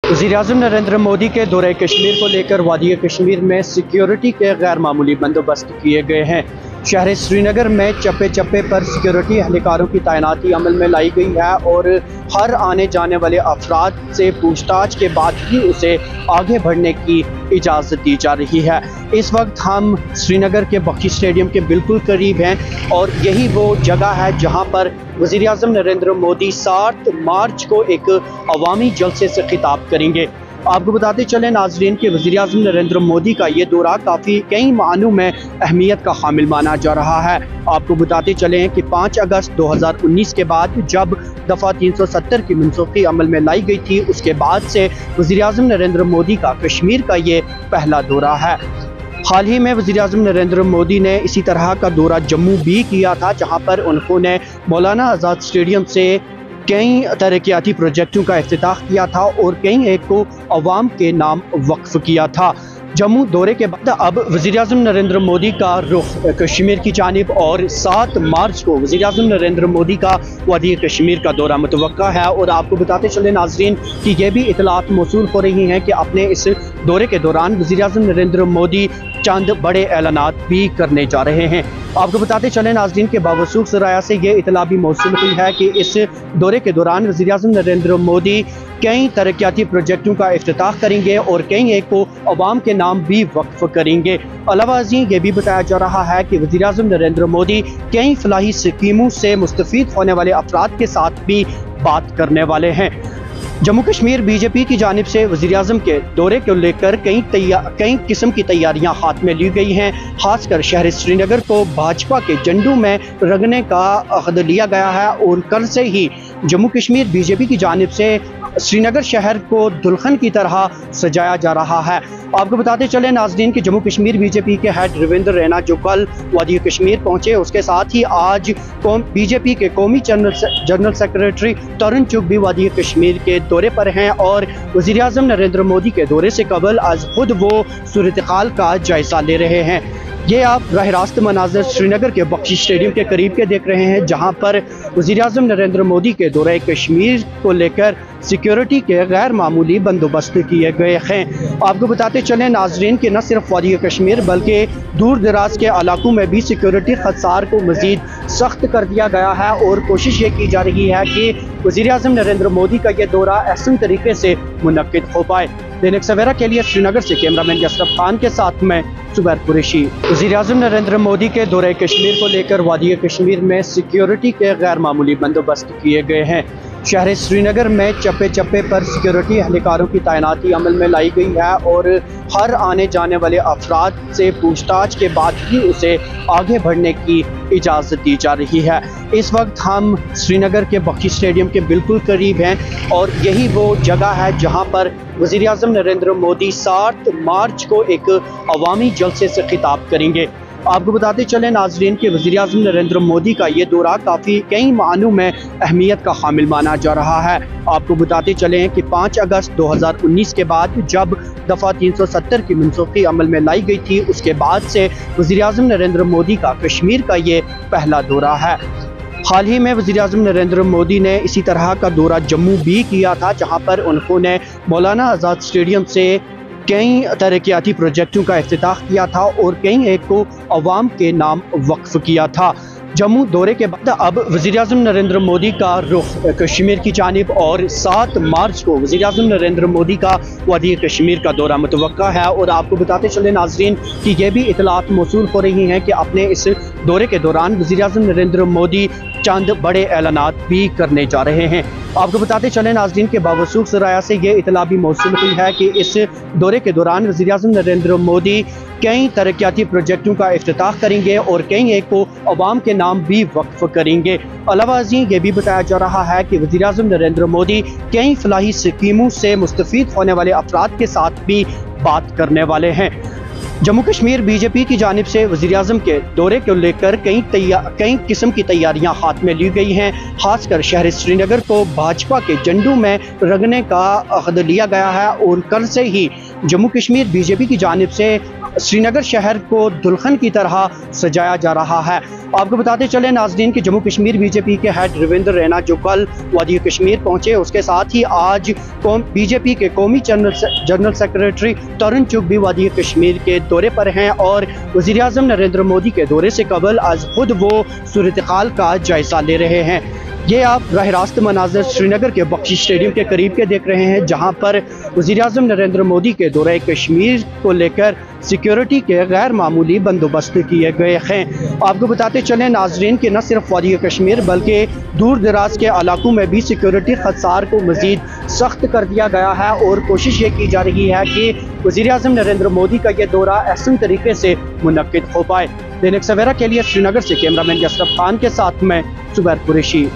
वज़ीर-ए-आज़म नरेंद्र मोदी के दौरे कश्मीर को लेकर वादी कश्मीर में सिक्योरिटी के गैर मामूली बंदोबस्त किए गए हैं। शहर श्रीनगर में चप्पे चप्पे पर सिक्योरिटी एहलकारों की तैनाती अमल में लाई गई है और हर आने जाने वाले अफराद से पूछताछ के बाद ही उसे आगे बढ़ने की इजाज़त दी जा रही है। इस वक्त हम श्रीनगर के बखी स्टेडियम के बिल्कुल करीब हैं और यही वो जगह है जहां पर वज़ीर-ए-आज़म नरेंद्र मोदी 7 मार्च को एक अवामी जलसे से खिताब करेंगे। आपको बताते चलें नाजरीन कि वज़ीर-ए-आज़म नरेंद्र मोदी का ये दौरा काफ़ी कई मानों में अहमियत का हामिल माना जा रहा है। आपको बताते चलें कि 5 अगस्त 2019 के बाद जब दफ़ा 370 की मनसूखी अमल में लाई गई थी, उसके बाद से वज़ीर-ए-आज़म नरेंद्र मोदी का कश्मीर का ये पहला दौरा है। हाल ही में वज़ीर-ए-आज़म नरेंद्र मोदी ने इसी तरह का दौरा जम्मू भी किया था, जहां पर उन्होंने मौलाना आज़ाद स्टेडियम से कई तरक्याती प्रोजेक्टों का इफ्तिताह किया था और कई एक को अवाम के नाम वक्फ किया था। जम्मू दौरे के बाद अब वज़ीर-ए-आज़म नरेंद्र मोदी का रुख कश्मीर की जानिब और 7 मार्च को वज़ीर-ए-आज़म नरेंद्र मोदी का वादी कश्मीर का दौरा मुतवक्का है। और आपको बताते चले नाजरीन कि यह भी इतलात मौसूल हो रही हैं कि अपने इस दौरे के दौरान वज़ीर-ए-आज़म नरेंद्र मोदी चंद बड़े ऐलानात भी करने जा रहे हैं। आपको बताते चले नाजरीन के बावसूख सराया से ये इतला भी मौसूल हुई है कि इस दौरे के दौरान वज़ीर-ए-आज़म नरेंद्र मोदी कई तरक्याती प्रोजेक्टों का इफ्तिताह करेंगे और कई एक को अवाम के नाम भी वक्फ करेंगे। अलावा ये भी बताया जा रहा है कि वज़ीर-ए-आज़म नरेंद्र मोदी कई फलाही स्कीमों से मुस्तफ़ीद होने वाले अफराद के साथ भी बात करने वाले हैं। जम्मू कश्मीर बीजेपी की जानिब से वज़ीर-ए-आज़म के दौरे को लेकर कई किस्म की तैयारियां हाथ में ली गई हैं। खासकर शहर श्रीनगर को भाजपा के झंडों में रंगने का अहद लिया गया है और कल से ही जम्मू कश्मीर बीजेपी की जानिब से श्रीनगर शहर को दुल्हन की तरह सजाया जा रहा है। आपको बताते चले नाजरीन कि जम्मू कश्मीर बीजेपी के हेड रविंद्र रैना जो कल वादी कश्मीर पहुंचे, उसके साथ ही आज बीजेपी के कौमी जनरल सेक्रेटरी तरुण चुग भी वादी कश्मीर के दौरे पर हैं और वज़ीर-ए-आज़म नरेंद्र मोदी के दौरे से कबल आज खुद वो सूरत-ए-हाल का जायजा ले रहे हैं। ये आप राह रास्त मनाज़र श्रीनगर के बख्शी स्टेडियम के करीब के देख रहे हैं, जहां पर वज़ीर-ए-आज़म नरेंद्र मोदी के दौरे कश्मीर को लेकर सिक्योरिटी के गैर मामूली बंदोबस्त किए गए हैं। आपको बताते चलें नाजरीन कि न सिर्फ वादी कश्मीर बल्कि दूर दराज के इलाकों में भी सिक्योरिटी खदशार को मज़ीद सख्त कर दिया गया है और कोशिश ये की जा रही है कि वज़ीर-ए-आज़म नरेंद्र मोदी का ये दौरा ऐसे तरीके से मुनक्किद हो पाए। दैनिक सवेरा के लिए श्रीनगर से कैमरामैन अशरफ खान के साथ मैं जुबैर कुरैशी। वज़ीर-ए-आज़म नरेंद्र मोदी के दौरे कश्मीर को लेकर वादी कश्मीर में सिक्योरिटी के गैर मामूली बंदोबस्त किए गए हैं। शहर श्रीनगर में चप्पे चप्पे पर सिक्योरिटी एहलकारों की तैनाती अमल में लाई गई है और हर आने जाने वाले अफराद से पूछताछ के बाद ही उसे आगे बढ़ने की इजाज़त दी जा रही है। इस वक्त हम श्रीनगर के बखी स्टेडियम के बिल्कुल करीब हैं और यही वो जगह है जहां पर वज़ीर-ए-आज़म नरेंद्र मोदी 7 मार्च को एक अवामी जलसे से खिताब करेंगे। आपको बताते चलें नाजरीन कि वज़ीर-ए-आज़म नरेंद्र मोदी का ये दौरा काफ़ी कई मानों में अहमियत का हामिल माना जा रहा है। आपको बताते चलें कि 5 अगस्त 2019 के बाद जब दफ़ा 370 की मनसूखी अमल में लाई गई थी, उसके बाद से वज़ीर-ए-आज़म नरेंद्र मोदी का कश्मीर का ये पहला दौरा है। हाल ही में वज़ीर-ए-आज़म नरेंद्र मोदी ने इसी तरह का दौरा जम्मू भी किया था, जहां पर उन्होंने मौलाना आज़ाद स्टेडियम से कई तरक्याती प्रोजेक्टों का इफ्तिताह किया था और कई एक को अवाम के नाम वक्फ किया था। जम्मू दौरे के बाद अब वज़ीर-ए-आज़म नरेंद्र मोदी का रुख कश्मीर की जानिब और 7 मार्च को वज़ीर-ए-आज़म नरेंद्र मोदी का वादी कश्मीर का दौरा मुतवक्का है। और आपको बताते चले नाजरीन कि यह भी इतलात मौसूल हो रही हैं कि अपने इस दौरे के दौरान वज़ीर-ए-आज़म नरेंद्र मोदी चंद बड़े ऐलानात भी करने जा रहे हैं। आपको बताते चले नाजरीन के बावसूख सराया से ये इतला भी मौसूल हुई है कि इस दौरे के दौरान वज़ीर-ए-आज़म नरेंद्र मोदी कई तरक्याती प्रोजेक्टों का इफ्तिताह करेंगे और कई एक को अवाम के नाम भी वक्फ करेंगे। अलावा ये भी बताया जा रहा है कि वज़ीर-ए-आज़म नरेंद्र मोदी कई फलाही स्कीमों से मुस्तफ़ीद होने वाले अफराद के साथ भी बात करने वाले हैं। जम्मू कश्मीर बीजेपी की जानिब से वज़ीर-ए-आज़म के दौरे को लेकर कई किस्म की तैयारियां हाथ में ली गई हैं। खासकर शहर श्रीनगर को भाजपा के झंडों में रंगने का अहद लिया गया है और कल से ही जम्मू कश्मीर बीजेपी की जानिब से श्रीनगर शहर को दुल्हन की तरह सजाया जा रहा है। आपको बताते चले नाजरीन कि जम्मू कश्मीर बीजेपी के हेड रविंद्र रैना जो कल वादी कश्मीर पहुंचे, उसके साथ ही आज बीजेपी के कौमी जनरल सेक्रेटरी तरुण चुग भी वादी कश्मीर के दौरे पर हैं और वज़ीर आज़म नरेंद्र मोदी के दौरे से कबल आज खुद वो सूरत-ए-हाल का जायजा ले रहे हैं। ये आप राह रास्त मनाज़र श्रीनगर के बख्शी स्टेडियम के करीब के देख रहे हैं, जहां पर वज़ीर आज़म नरेंद्र मोदी के दौरे कश्मीर को लेकर सिक्योरिटी के गैर मामूली बंदोबस्त किए गए हैं। आपको बताते चलें नाजरीन कि न सिर्फ वादी कश्मीर बल्कि दूर दराज के इलाकों में भी सिक्योरिटी खदशार को मज़ीद सख्त कर दिया गया है और कोशिश ये की जा रही है कि वज़ीर आज़म नरेंद्र मोदी का ये दौरा अहसन तरीके से मुनक्किद हो पाए। दैनिक सवेरा के लिए श्रीनगर से कैमरामैन अशरफ खान के साथ मैं जुबैर कुरैशी।